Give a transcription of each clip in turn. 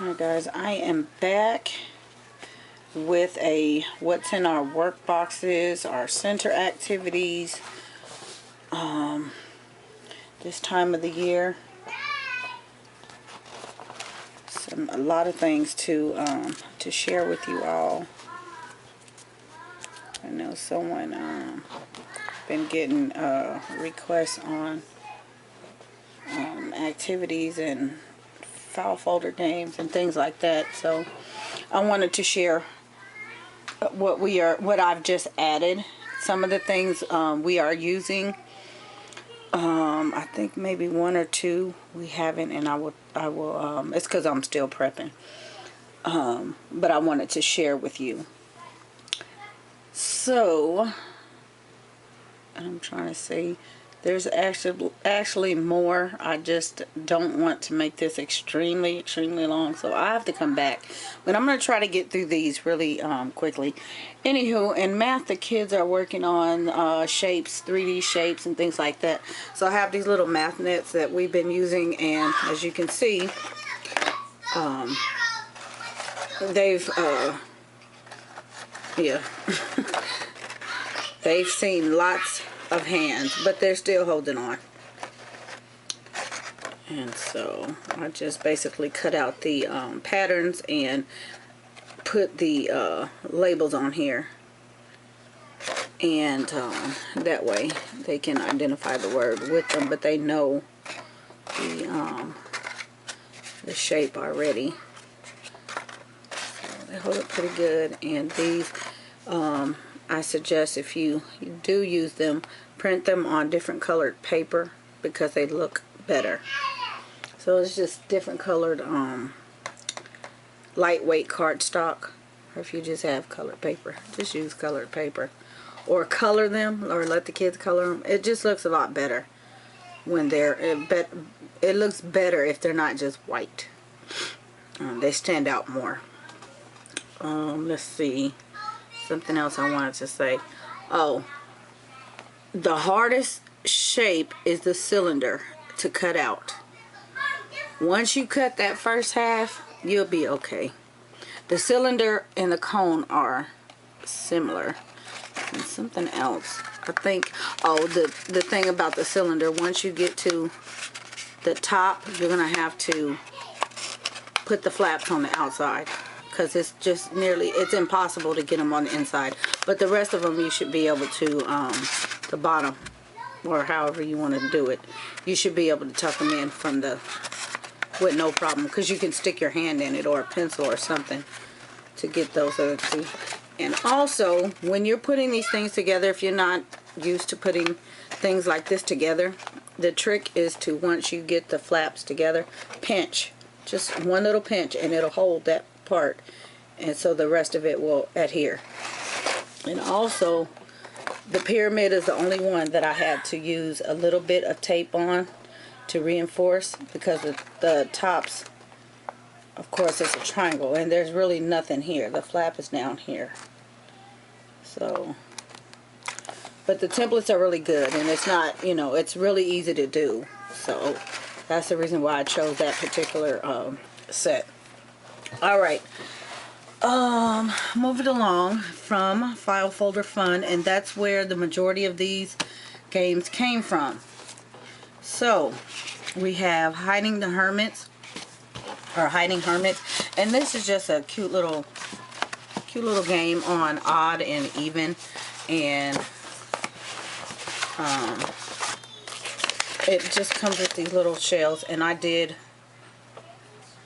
Alright guys, I am back with a what's in our work boxes, our center activities, this time of the year. A lot of things to share with you all. I know someone been getting requests on activities and file folder games and things like that, so I wanted to share what I've just added. Some of the things we are using. I think maybe one or two we haven't, and I will it's because I'm still prepping, but I wanted to share with you. So I'm trying to see, there's actually more. I just don't want to make this extremely long, so I have to come back, but I'm going to try to get through these really quickly. Anywho, in math the kids are working on shapes, 3D shapes and things like that. So I have these little math nets that we've been using, and as you can see, they've they've seen lots of hands, but they're still holding on. And so I just basically cut out the patterns and put the labels on here, and that way they can identify the word with them, but they know the shape already. So they hold it pretty good. And these I suggest, if you do use them, print them on different colored paper because they look better. So it's just different colored lightweight cardstock, or if you just have colored paper, just use colored paper, or color them, or let the kids color them. It just looks a lot better when they're it looks better if they're not just white. They stand out more. Let's see, something else I wanted to say. Oh, the hardest shape is the cylinder to cut out. Once you cut that first half, you'll be okay. The cylinder and the cone are similar. And something else, I think, oh, the thing about the cylinder, once you get to the top, you're gonna have to put the flaps on the outside, because it's just it's impossible to get them on the inside. But the rest of them you should be able to, the bottom, or however you want to do it, you should be able to tuck them in from the, with no problem, because you can stick your hand in it or a pencil or something to get those other two. And also, when you're putting these things together, if you're not used to putting things like this together, the trick is to, once you get the flaps together, pinch, just one little pinch, and it'll hold that part, and so the rest of it will adhere. And also, the pyramid is the only one that I had to use a little bit of tape on to reinforce, because the tops, of course, it's a triangle, and there's really nothing here. The flap is down here. So, but the templates are really good, and it's not, you know, it's really easy to do. So that's the reason why I chose that particular set. Alright, moving along from File Folder Fun, and that's where the majority of these games came from. So we have Hiding the Hermits, or Hiding Hermits, and this is just a cute little game on odd and even, and it just comes with these little shells, and I did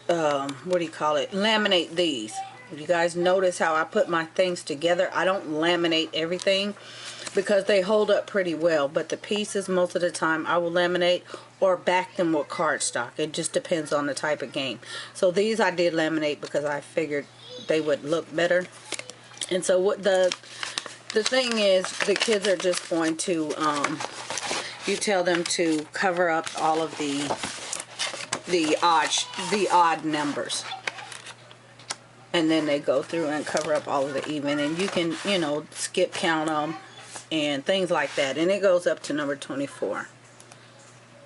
what do you call it, laminate these. You guys notice how I put my things together? I don't laminate everything because they hold up pretty well, but the pieces, most of the time, I will laminate or back them with cardstock. It just depends on the type of game. So these I did laminate because I figured they would look better. And so what the thing is, the kids are just going to, you tell them to cover up all of the odd numbers, and then they go through and cover up all of the even, and you can, you know, skip count them and things like that, and it goes up to number 24.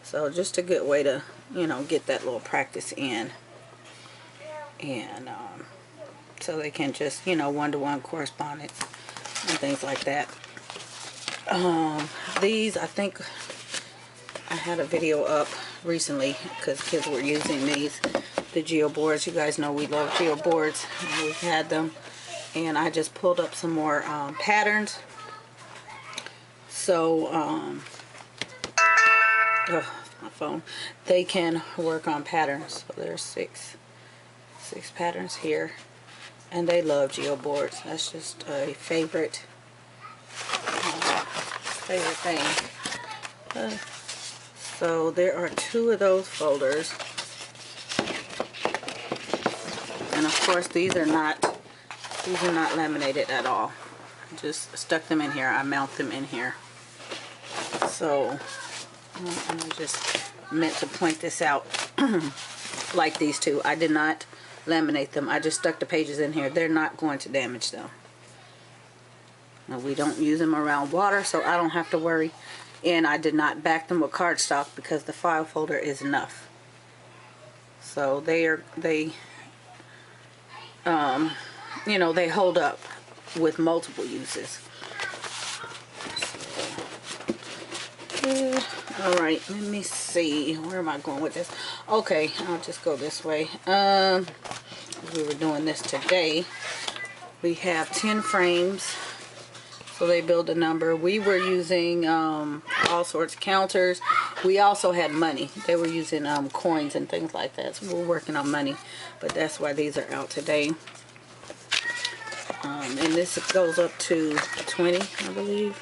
So just a good way to, you know, get that little practice in. and so they can just, you know, one-to-one correspondence and things like that. These, I think I had a video up recently because kids were using these, the geo boards. You guys know we love geo boards, and we've had them, and I just pulled up some more patterns. So my phone, they can work on patterns. So there's six patterns here, and they love geo boards. That's just a favorite thing. So there are 2 of those folders, and of course these are not laminated at all. I just stuck them in here. I mount them in here. So I just meant to point this out. Like these 2, I did not laminate them. I just stuck the pages in here. They're not going to damage them. Now, we don't use them around water, so I don't have to worry. And I did not back them with cardstock because the file folder is enough. So they you know, they hold up with multiple uses. Alright, let me see. Where am I going with this? Okay, I'll just go this way. We were doing this today. We have 10 frames. So they build a number. We were using all sorts of counters. We also had money. They were using coins and things like that. So we're working on money. But that's why these are out today. And this goes up to 20, I believe.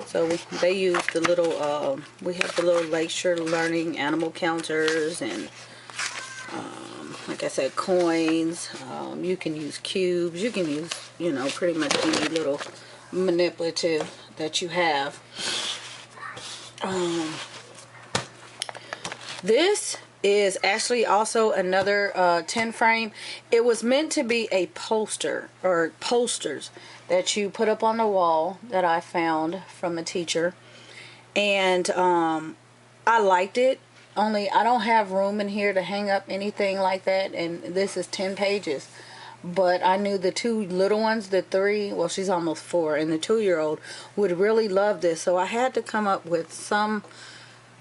So they use the little, we have the little Lakeshore Learning animal counters, and like I said, coins. You can use cubes. You can use, you know, pretty much any little manipulative that you have. This is actually also another 10 frame. It was meant to be a poster, or posters that you put up on the wall, that I found from a teacher, and I liked it, only I don't have room in here to hang up anything like that, and this is 10 pages. But I knew the 2 little ones, the 3, well, she's almost 4, and the 2-year-old would really love this. So I had to come up with some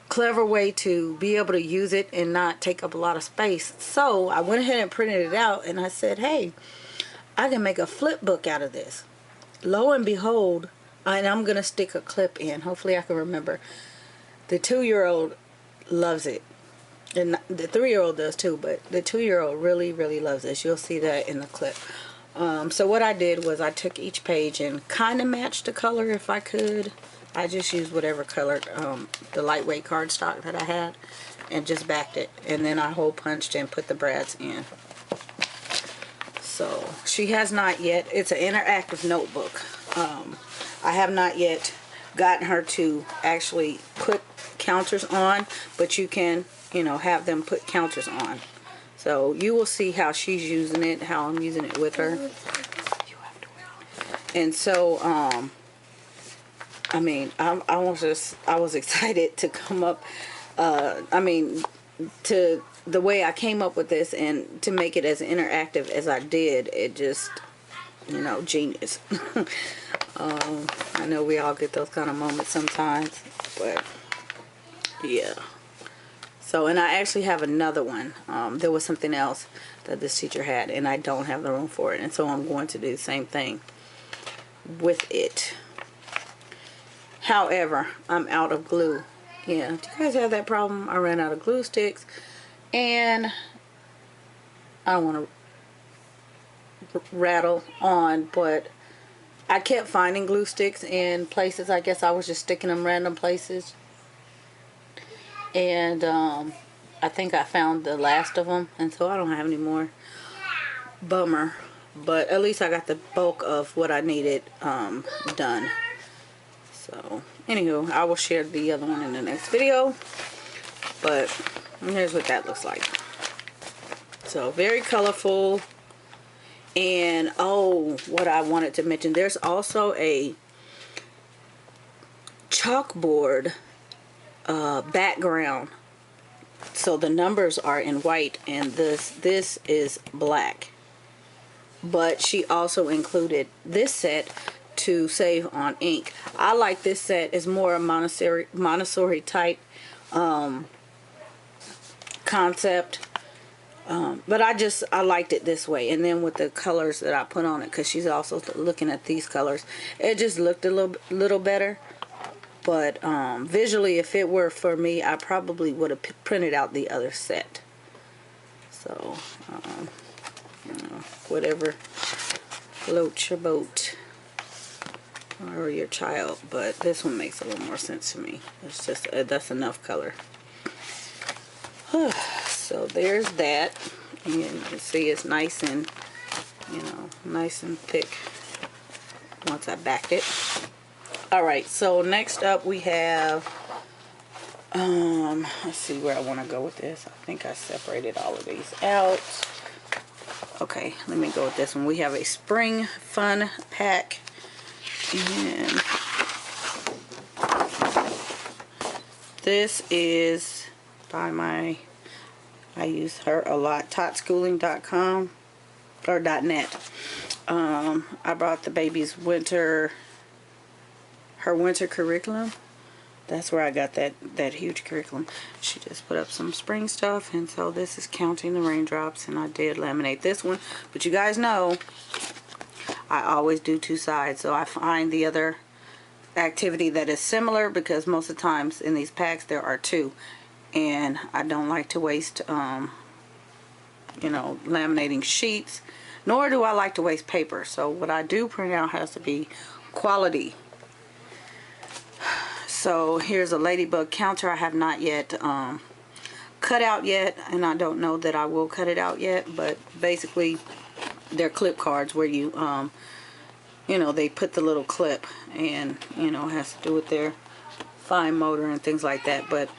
clever way to be able to use it and not take up a lot of space. So I went ahead and printed it out, and I said, hey, I can make a flip book out of this. Lo and behold, and I'm going to stick a clip in. Hopefully I can remember. The 2-year-old loves it. And the 3-year-old does too, but the 2-year-old really, really loves this. You'll see that in the clip. So what I did was I took each page and kind of matched the color if I could. I just used whatever color, the lightweight cardstock that I had, and just backed it. And then I hole punched and put the brads in. So she has not yet, it's an interactive notebook. I have not yet gotten her to actually put counters on, but you can, you know, have them put counters on. So you will see how she's using it, how I'm using it with her. And so I mean, I was excited to come up, I mean, to the way I came up with this, and to make it as interactive as I did. It just, you know, genius. I know we all get those kind of moments sometimes, but yeah. So, and I actually have another one. There was something else that this teacher had, and I don't have the room for it, and so I'm going to do the same thing with it. However, I'm out of glue. Yeah, do you guys have that problem? I ran out of glue sticks, and I don't want to rattle on, but I kept finding glue sticks in places. I guess I was just sticking them random places, and I think I found the last of them, and so I don't have any more. Bummer, but at least I got the bulk of what I needed done. So anywho, I will share the other one in the next video, but here's what that looks like. So very colorful. And oh, what I wanted to mention, there's also a chalkboard background So the numbers are in white, and this is black. But she also included this set to save on ink. I like this set. It's more a Montessori type concept. But I liked it this way, and then with the colors that I put on it, because she's also looking at these colors, it just looked a little better. But visually, if it were for me, I probably would have printed out the other set. So you know, whatever floats your boat or your child, but this one makes a little more sense to me. It's just that's enough color. So there's that, and you can see it's nice and, you know, nice and thick once I backed it. Alright, so next up we have let's see where I want to go with this. I think I separated all of these out. Okay, let me go with this one. We have a spring fun pack, and this is by I use her a lot, totschooling.com or .net. I brought the baby's her winter curriculum. That's where I got that huge curriculum. She just put up some spring stuff, and so this is Counting the Raindrops, and I did laminate this one. But you guys know I always do two sides, so I find the other activity that is similar, because most of the times in these packs there are two, and I don't like to waste you know, laminating sheets, nor do I like to waste paper. So what I do print out has to be quality. So here's a ladybug counter. I have not yet cut out yet, and I don't know that I will cut it out yet, but basically they're clip cards where you you know, they put the little clip, and you know, it has to do with their fine motor and things like that. But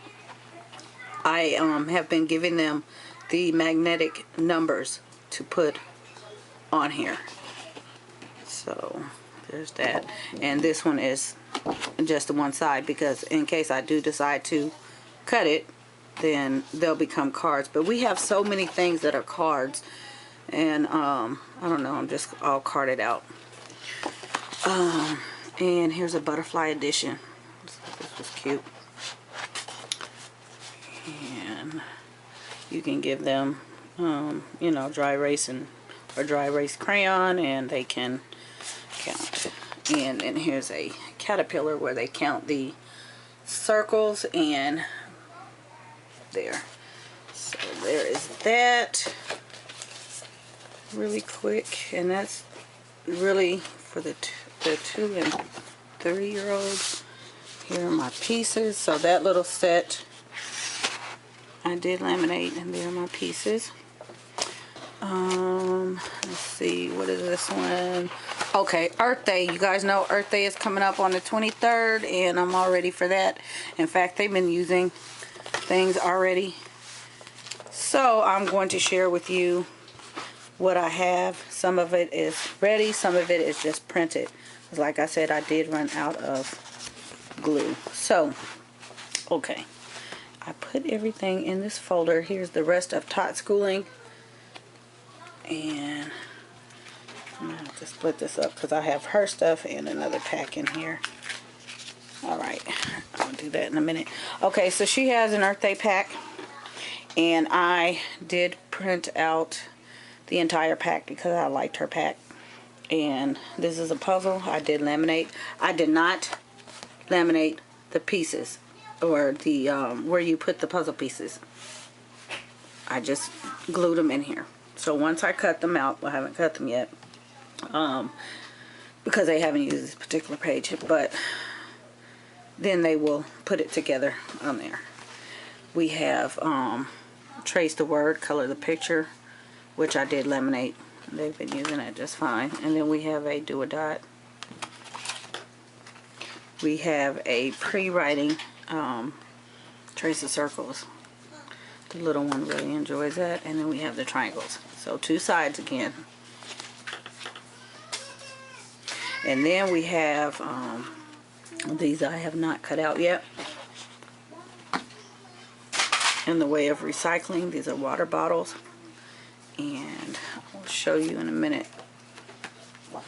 I have been giving them the magnetic numbers to put on here. So there's that, and this one is just the one side, because in case I do decide to cut it, then they'll become cards. But we have so many things that are cards, and I don't know, I'm just all carded out. And here's a butterfly edition. This was cute, and you can give them you know, dry erase or dry erase crayon, and they can count. And then here's a caterpillar where they count the circles, and there. So there is that really quick, and that's really for the 2 and 3-year-olds. Here are my pieces. So that little set I did laminate, and there are my pieces. Let's see, what is this one? Okay, Earth Day. You guys know Earth Day is coming up on the 23rd, and I'm all ready for that. In fact, they've been using things already. So I'm going to share with you what I have. Some of it is ready, some of it is just printed. Because like I said, I did run out of glue. So, okay. I put everything in this folder. Here's the rest of Tot Schooling. And I'm going to have to split this up because I have her stuff and another pack in here. Alright, I'll do that in a minute. Okay, so she has an Earth Day pack, and I did print out the entire pack because I liked her pack. And this is a puzzle. I did laminate. I did not laminate the pieces, or the where you put the puzzle pieces. I just glued them in here. So once I cut them out, well, I haven't cut them yet because they haven't used this particular page, but then they will put it together on there. We have Trace the Word, Color the Picture, which I did laminate. They've been using it just fine. And then we have a Do a Dot. We have a pre-writing Trace the Circles. The little one really enjoys that. And then we have the triangles. So 2 sides again. And then we have these I have not cut out yet. in the way of recycling. These are water bottles, and I'll show you in a minute.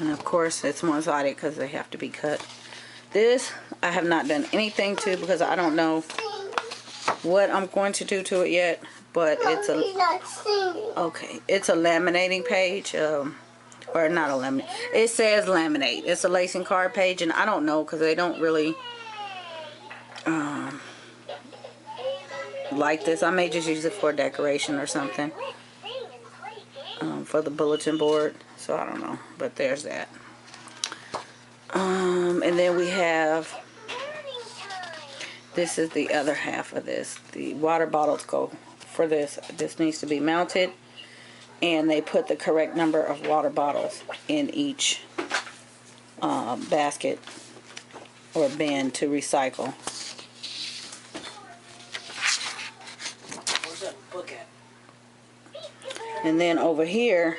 And of course it's one-sided because they have to be cut. This I have not done anything to because I don't know what I'm going to do to it yet, but it's a it's a laminating page, or not a laminate. It says laminate. It's a lacing card page, and I don't know because they don't really like this. I may just use it for decoration or something, for the bulletin board. So I don't know, but there's that. And then we have, this is the other half of this. The water bottles go for this. This needs to be mounted, and they put the correct number of water bottles in each basket or bin to recycle. Where's that book at? And then over here,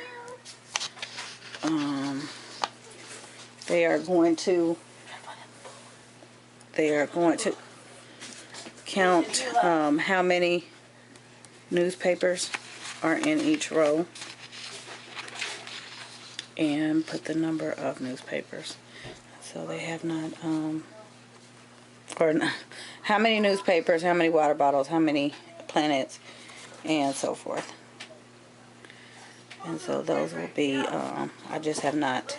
they are going to count how many newspapers are in each row and put the number of newspapers. So they have not, how many newspapers, how many water bottles, how many planets, and so forth. And so those will be, I just have not,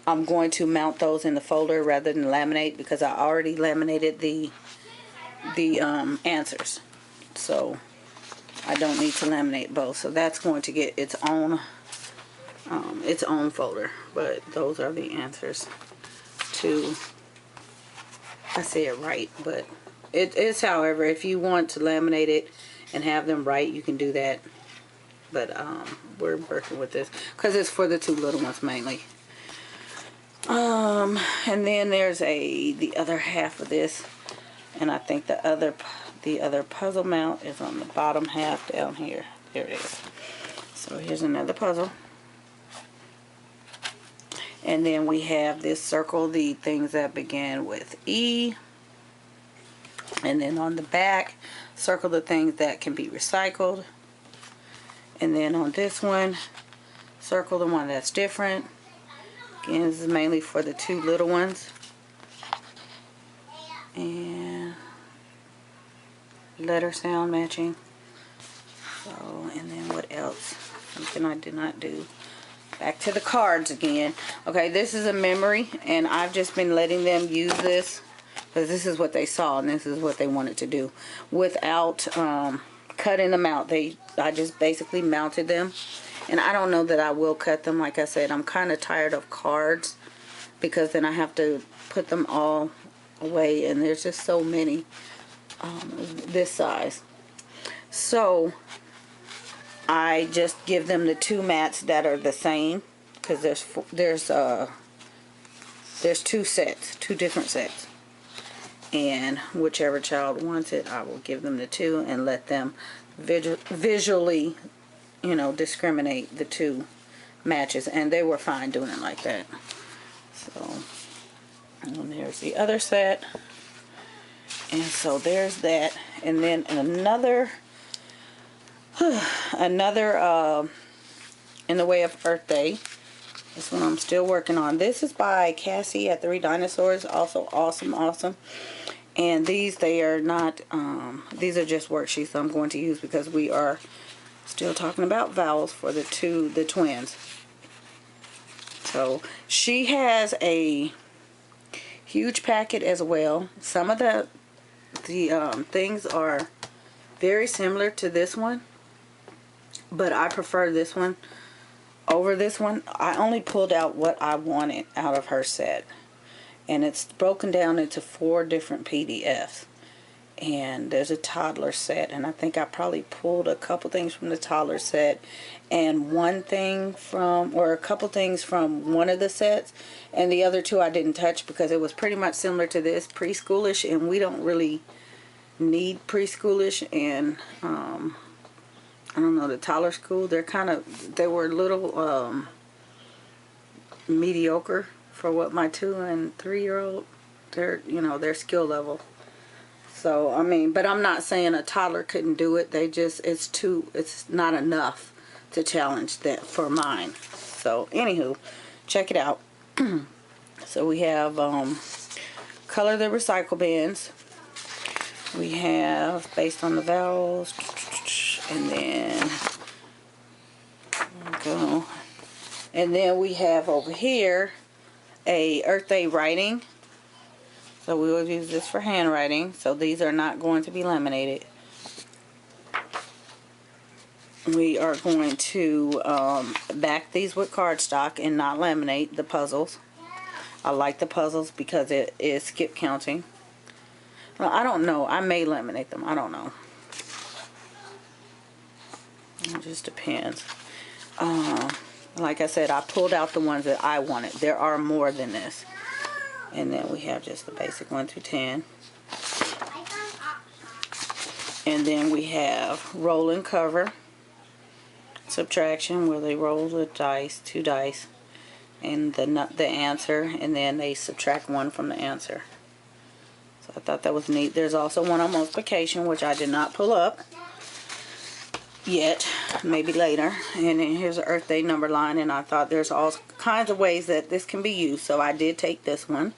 I'm going to mount those in the folder rather than laminate because I already laminated the answers. So I don't need to laminate both. So that's going to get its own folder. But those are the answers to, I say it right, but it is, however, if you want to laminate it and have them right, you can do that. But we're working with this because it's for the two little ones mainly. And then there's the other half of this, and I think the other puzzle mount is on the bottom half down here. There it is. So here's another puzzle. And then we have this circle, the things that begin with E. And then on the back, circle the things that can be recycled. And then on this one, circle the one that's different. Again, this is mainly for the two little ones. And letter sound matching. So, and then what else? Something I did not do. Back to the cards again. Okay, this is a memory, and I've just been letting them use this because this is what they saw and this is what they wanted to do without cutting them out. I just basically mounted them, and I don't know that I will cut them. Like I said, I'm kind of tired of cards because then I have to put them all away, and there's just so many this size. So I just give them the two mats that are the same because there's two sets, two different sets, and whichever child wants it, I will give them the two and let them visually, you know, discriminate the two matches, and they were fine doing it like that. So, and there's the other set, and so there's that, and then another in the way of Earth Day. This one I'm still working on. This is by Cassie at 3 Dinosaurs. Also awesome. And these, they are not, these are just worksheets I'm going to use because we are still talking about vowels for the twins. So she has a huge packet as well. Some of the things are very similar to this one, but I prefer this one over this one. I only pulled out what I wanted out of her set, and it's broken down into 4 different PDFs. And there's a toddler set, and I think I probably pulled a couple things from the toddler set and one thing from, or a couple things from one of the sets, and the other 2 I didn't touch because it was pretty much similar to this, preschoolish, and we don't really need preschoolish. And I don't know, the toddler school, they were a little mediocre for what my 2- and 3-year-old, their skill level. So I mean, but I'm not saying a toddler couldn't do it. They just, it's not enough to challenge that for mine. So anywho, check it out. So we have color the recycle bins. We have based on the vowels, and then go. And then we have over here a Earth Day writing. So we will use this for handwriting. So these are not going to be laminated. We are going to back these with cardstock and not laminate the puzzles. I like the puzzles because it is skip counting. Well, I don't know. I may laminate them. I don't know. It just depends. Like I said, I pulled out the ones that I wanted. There are more than this. And then we have just the basic 1 through 10. And then we have roll and cover. Subtraction, where they roll the dice, 2 dice. And the answer. And then they subtract 1 from the answer. So I thought that was neat. There's also one on multiplication, which I did not pull up yet, maybe later. And then here's an Earth Day number line, and I thought there's all kinds of ways that this can be used, so I did take this one.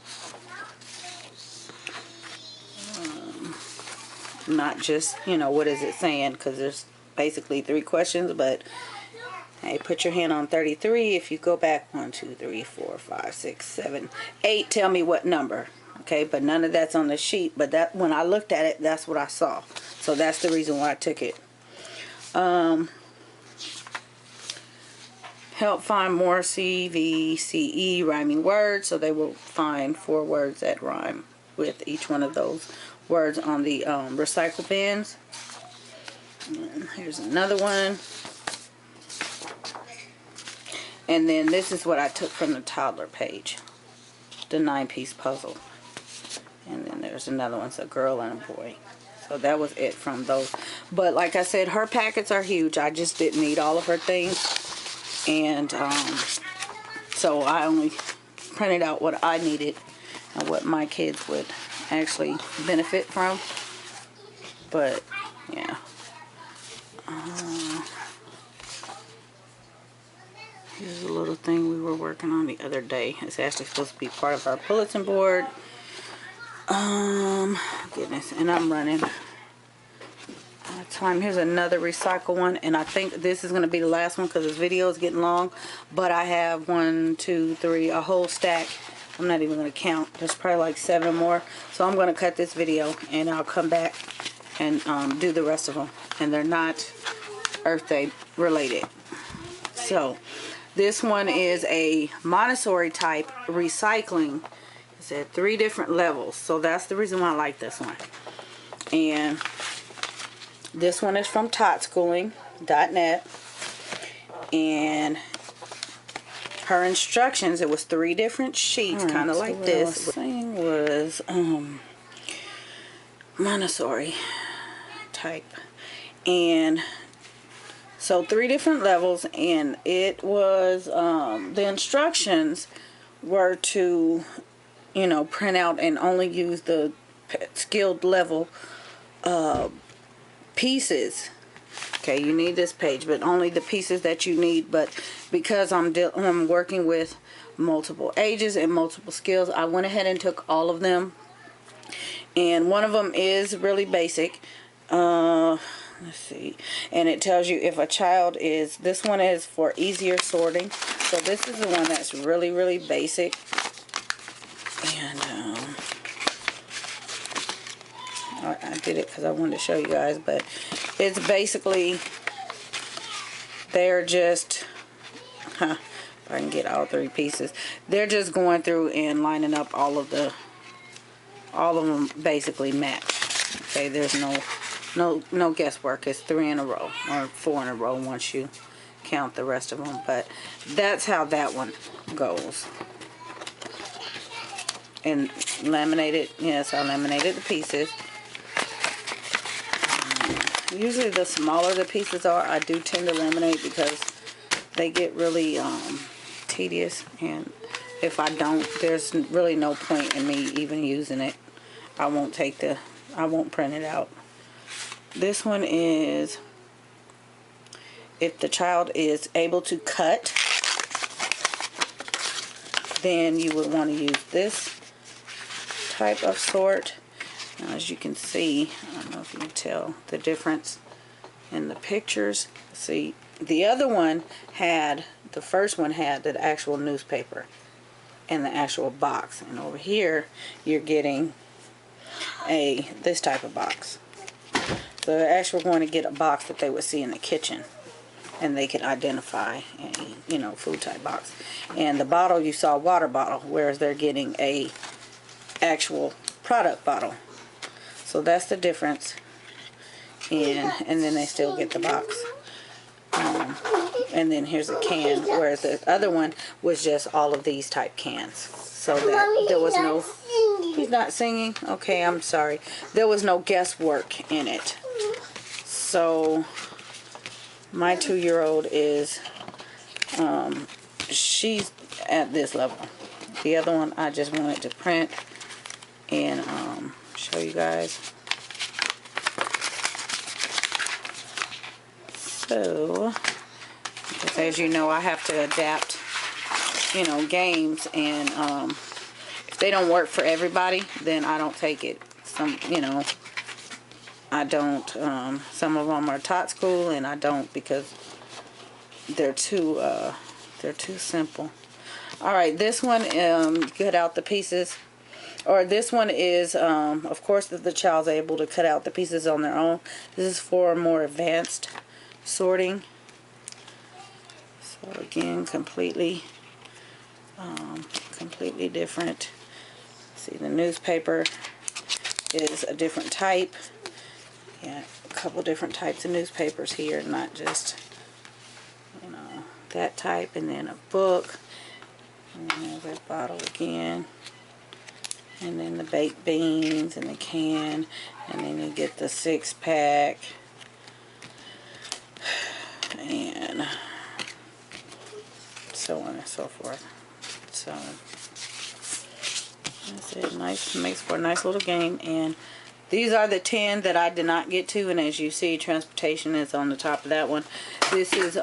Not just, you know, what is it saying, because there's basically 3 questions, but hey, put your hand on 33. If you go back 1, 2, 3, 4, 5, 6, 7, 8, tell me what number. Okay, but none of that's on the sheet, but that when I looked at it, that's what I saw. So that's the reason why I took it. Help find more CVCE rhyming words. So they will find 4 words that rhyme with each one of those words on the recycle bins. And here's another one. And then this is what I took from the toddler page. The 9-piece puzzle. And then there's another one. It's a girl and a boy. So that was it from those. But like I said, her packets are huge. I just didn't need all of her things. And so I only printed out what I needed and what my kids would actually benefit from. But yeah. Here's a little thing we were working on the other day. It's actually supposed to be part of our bulletin board. Goodness, and I'm running out of time. Here's another recycle one, and I think this is going to be the last one because this video is getting long. But I have 1, 2, 3, a whole stack. I'm not even going to count. There's probably like 7 more. So I'm going to cut this video, and I'll come back and do the rest of them. And they're not Earth Day related. So this one is a Montessori type recycling. It's at 3 different levels, so that's the reason why I like this one. And this one is from totschooling.net, and her instructions, it was 3 different sheets, kind of like this. The thing was Montessori type, and so 3 different levels, and it was the instructions were to, you know, print out and only use the skilled level pieces. Okay, you need this page, but only the pieces that you need. But because I'm working with multiple ages and multiple skills, I went ahead and took all of them. And one of them is really basic. Let's see. And it tells you if a child is, this one is for easier sorting. So this is the one that's really, really basic. And I did it because I wanted to show you guys, but it's basically, they're just, if I can get all 3 pieces, they're just going through and lining up all of them basically match. Okay, there's no guesswork. It's 3 in a row or 4 in a row once you count the rest of them. But that's how that one goes. And laminated, yes, I laminated the pieces. Usually the smaller the pieces are, I do tend to laminate because they get really tedious, and if I don't, there's really no point in me even using it. I won't take the I won't print it out. This one is if the child is able to cut, then you would want to use this type of sort. Now, as you can see, I don't know if you can tell the difference in the pictures. See, the other one had, the first one had the actual newspaper and the actual box, and over here you're getting this type of box. So they're actually going to get a box that they would see in the kitchen, and they can identify a, you know, food type box. And the bottle, you saw water bottle, whereas they're getting a actual product bottle. So that's the difference. And then they still get the box. And then here's a can, whereas the other one was just all of these type cans. So that there was no, he's not singing? Okay, I'm sorry. There was no guesswork in it. So my 2-year-old is, she's at this level. The other one I just wanted to print and show you guys. So, because as you know, I have to adapt, you know, games, and if they don't work for everybody, then I don't take it. Some, you know, I don't. Some of them are taught school, and I don't because they're too simple. All right, this one, cut out the pieces. Or this one is, of course, if the child's able to cut out the pieces on their own. This is for more advanced sorting. So again, completely different. See, the newspaper is a different type. Yeah, a couple different types of newspapers here, not just, you know, that type. And then a book. And then there's that bottle again. And then the baked beans and the can. And then you get the 6-pack. And so on and so forth. So that's it. Nice, makes for a nice little game. And these are the 10 that I did not get to, and as you see, transportation is on the top of that one. This is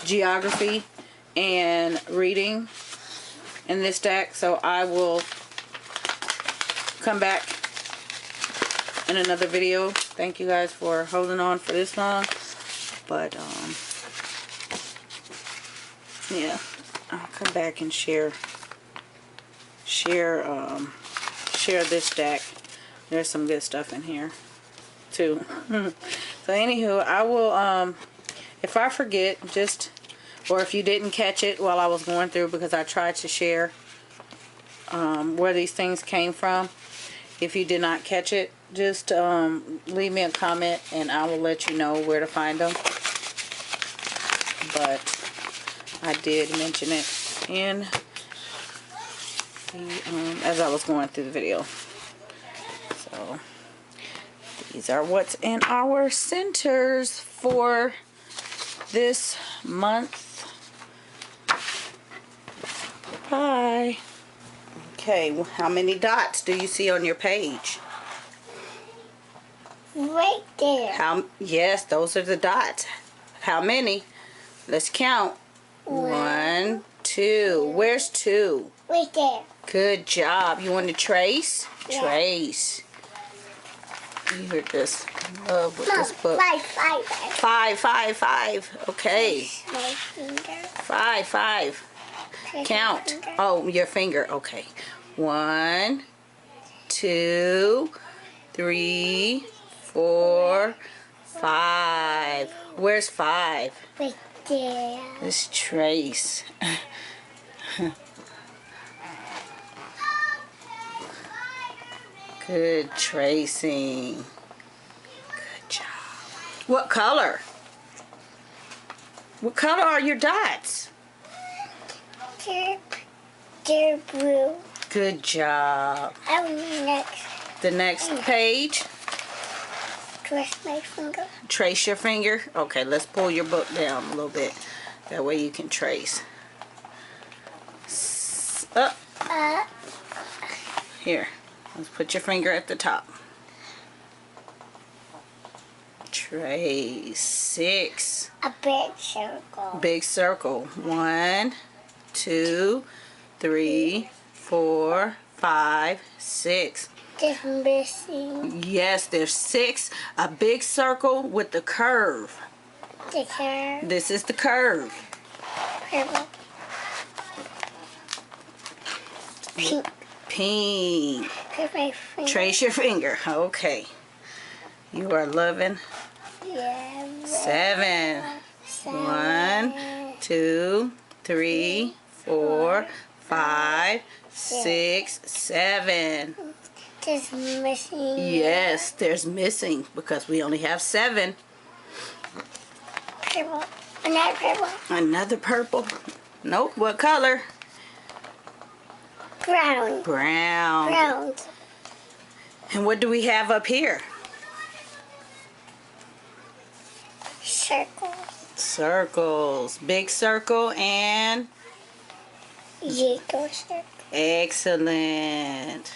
geography and reading in this stack, so I will come back in another video. Thank you guys for holding on for this long. But yeah, I'll come back and share this stack. There's some good stuff in here too. So anywho, I will if I forget, just, or if you didn't catch it while I was going through, because I tried to share where these things came from. If you did not catch it, just leave me a comment and I will let you know where to find them. But I did mention it in the, as I was going through the video. So these are what's in our centers for this month. Bye. Okay, how many dots do you see on your page? Right there. Yes, those are the dots. How many? Let's count. 1, 2. Where's 2? Right there. Good job. You want to trace? Yeah. Trace. You heard this. Love with this book. 5. 5. Okay. My finger. 5. Count. Finger. Oh, your finger. Okay. 1, 2, 3, 4, 5. Where's 5? Right there. Let's trace. Good tracing. Good job. What color? What color are your dots? They're blue. Good job. Next. The next page. Twist my finger. Trace your finger. Okay, let's pull your book down a little bit. That way you can trace. Up. Here. Let's put your finger at the top. Tray 6. A big circle. Big circle. 1, 2, 3, 4, 5, 6. Just missing Yes, there's 6. A big circle with the curve. the curve. This is the curve. Purple. Pink. Pink. Put my finger. Trace your finger. Okay. You are loving Yeah. 7. 1, 2, 3, 4, 5, 6, 7. Just missing. Yes, there's missing because we only have 7. Purple. Another purple. Another purple. Nope. What color? Brown. Brown. Brown. And what do we have up here? Circles. Circles. Big circle and Yellow circle. excellent.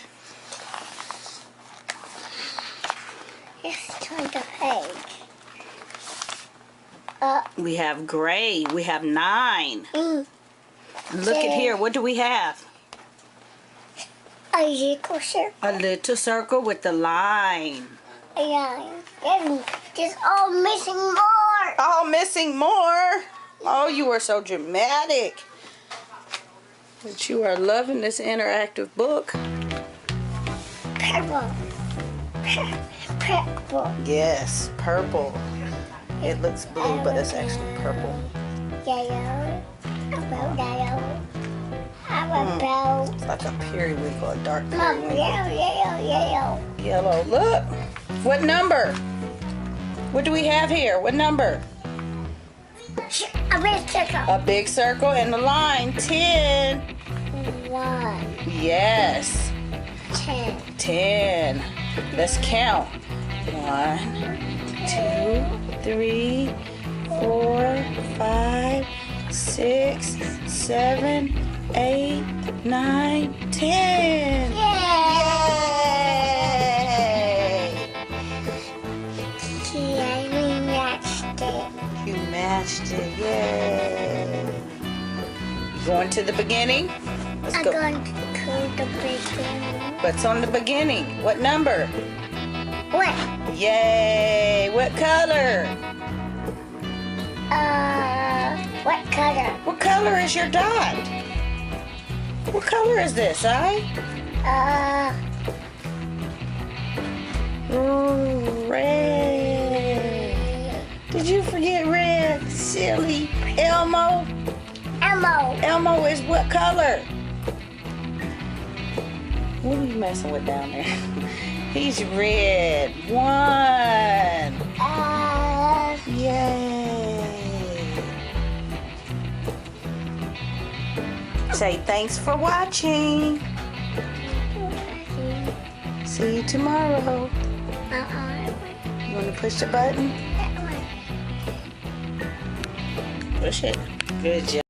Let's turn the page. We have gray. We have 9. Mm. And look at here. What do we have? A yellow circle. A little circle with the line. Yeah. Just all missing more. Oh, missing more. Oh, you are so dramatic. But you are loving this interactive book. Purple. Purple. Yes, purple. It looks blue, but it's actually purple. Yellow. About yellow. About It's like a periwinkle, a dark Mom, periwinkle. yellow. Yellow. Look. What number? What do we have here? What number? A big circle. A big circle and the line. 10. 1, Yes. 10. 10. Let's count. 1, 2, 3, 4, 5, 6, 7, 8, 9, 10. Yay! Yay! Yeah, we matched it. You matched it. Yay! You going to the beginning? Let's I'm go. going to the beginning. What's on the beginning? What number? What? Yay! What color? What color? What color is your dot? What color is this, Red. Did you forget red? Silly. Elmo. Elmo. Elmo is what color? What are you messing with down there? He's red. 1. Yay. Say thanks for watching. See you tomorrow. You want to push the button? Push it. Good job.